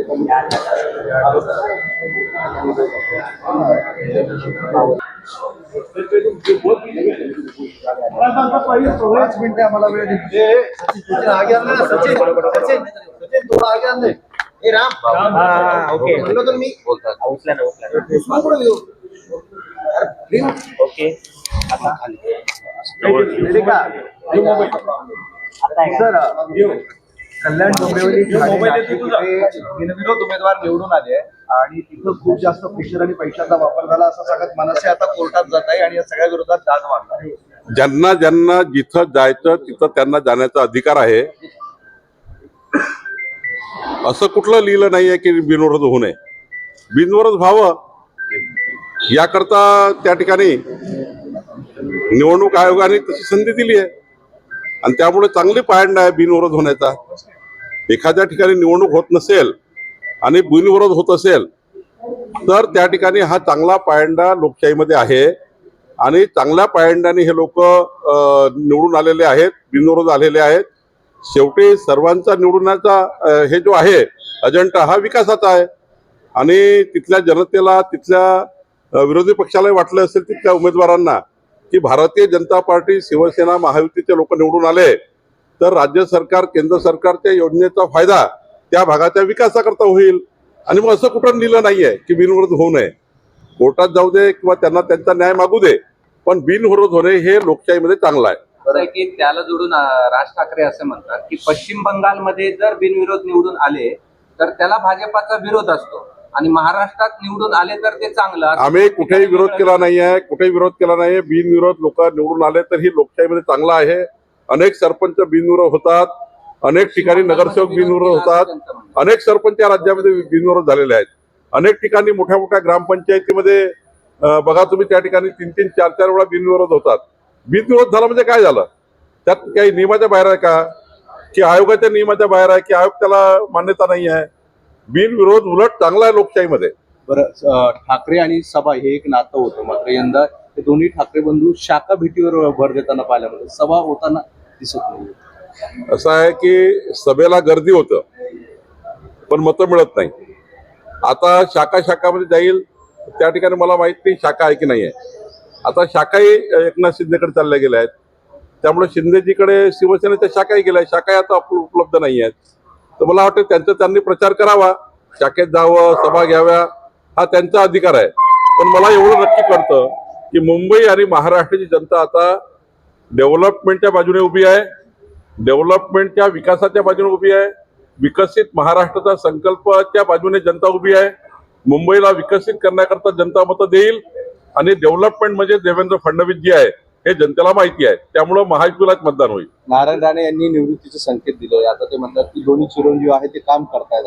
Minute आम्हाला वेळ सचिन आगे आणले सचिन सचिन सचिन थोडा आगे आणले ए राम ओके म्हणलो तर मी उचला ओके आता खाली रेडी का सर कल्याण डोंबिवली बिनविरोध उमेदवार निवडून आले आणि तिथं खूप जास्त प्रेशर आणि पैशाचा वापर झाला असं सांगत मनसे आता कोर्टात जात आहे आणि या सगळ्या विरोधात दाद मारणार. ज्यांना ज्यांना जिथं जायचं तिथं त्यांना जाण्याचा अधिकार आहे. असं कुठलं लिहिलं नाहीये की बिनविरोध होऊ नये. बिनविरोध व्हावं याकरता त्या ठिकाणी निवडणूक आयोगाने तशी संधी दिली आहे आणि त्यामुळे चांगली पायंडा आहे बिनविरोध होण्याचा. एखाद्या ठिकाणी निवडणूक होत नसेल आणि बिनविरोध होत असेल तर त्या ठिकाणी हा चांगला पायंडा लोकशाहीमध्ये आहे आणि चांगल्या पायंड्याने हे लोक निवडून आलेले आहेत, बिनविरोध आलेले आहेत. शेवटी सर्वांचा निवडण्याचा हे जो आहे अजेंडा हा विकासाचा आहे आणि तिथल्या जनतेला, तिथल्या विरोधी पक्षाला वाटलं असेल तिथल्या उमेदवारांना की भारतीय जनता पार्टी, शिवसेना, महायुतीचे लोक निवडून आले तर राज्य सरकार, केंद्र सरकारच्या योजनेचा फायदा त्या भागाच्या विकासाकरता होईल. आणि मग असं कुठं लिहिलं नाहीये की बिनविरोध होऊ नये. कोर्टात जाऊ दे किंवा त्यांना त्यांचा न्याय मागू दे, पण बिनविरोध होणे हे लोकशाहीमध्ये चांगलं आहे. की त्याला जोडून राज ठाकरे असं म्हणतात की पश्चिम बंगालमध्ये जर बिनविरोध निवडून आले तर त्याला भाजपाचा विरोध असतो आणि महाराष्ट्रात निवडून आले तर ते चांगलं. आम्ही कुठेही विरोध केला नाहीये, कुठेही विरोध केला नाहीये. बिनविरोध लोक निवडून आले तर ही लोकशाहीमध्ये चांगलं आहे. अनेक सरपंच बिनविरोध होतात, अनेक ठिकाणी नगरसेवक बिनविरोध होतात, अनेक सरपंच या राज्यामध्ये बिनविरोध झालेले आहेत. अनेक ठिकाणी मोठ्या मोठ्या ग्रामपंचायतीमध्ये बघा तुम्ही त्या ठिकाणी 3-3, 4-4 वेळा बिनविरोध होतात. बिनविरोध झाला म्हणजे काय झालं? त्यात काही नियमाच्या बाहेर आहे का, की आयोगाच्या नियमाच्या बाहेर आहे, की आयोग त्याला मान्यता नाही आहे? बिनविरोध उलट चांगला आहे लोकशाहीमध्ये. बरं, ठाकरे आणि सभा हे एक नातं होतं, मात्र यंदा हे दोन्ही ठाकरे बंधू शाखा भेटीवर भर देताना पाहायला मिळतं, सभा होताना दिसत नाही. असं आहे की सभेला गर्दी होतं पण मतं मिळत नाही. आता शाखामध्ये जाईल त्या ठिकाणी मला माहित नाही शाखा आहे की नाही आहे. आता शाखाही एकनाथ शिंदेकडे चालल्या गेल्या आहेत, त्यामुळे शिंदेजीकडे शिवसेनेच्या शाखाही गेल्या आहेत. शाखाही आता उपलब्ध नाही आहेत. तर मला वाटतं त्यांनी प्रचार करावा, शाखेत जावं, सभा घ्याव्या, हा त्यांचा अधिकार आहे. पण मला एवढं नक्की कळतं की मुंबई आणि महाराष्ट्राची जनता आता डेव्हलपमेंटच्या बाजूने उभी आहे, डेव्हलपमेंटच्या विकासाच्या बाजूने उभी आहे. विकसित महाराष्ट्राचा संकल्पाच्या बाजूने जनता उभी आहे. मुंबईला विकसित करण्याकरता जनता मतं देईल आणि डेव्हलपमेंट म्हणजे देवेंद्र फडणवीस जी आहे हे जनतेला माहिती आहे. त्यामुळे महायुतीलाच मतदान होईल. नारायण राणे यांनी निवृत्तीचे संकेत दिले. आता ते म्हणतात की दोन्ही चिरंजीव आहे ते काम करतायत.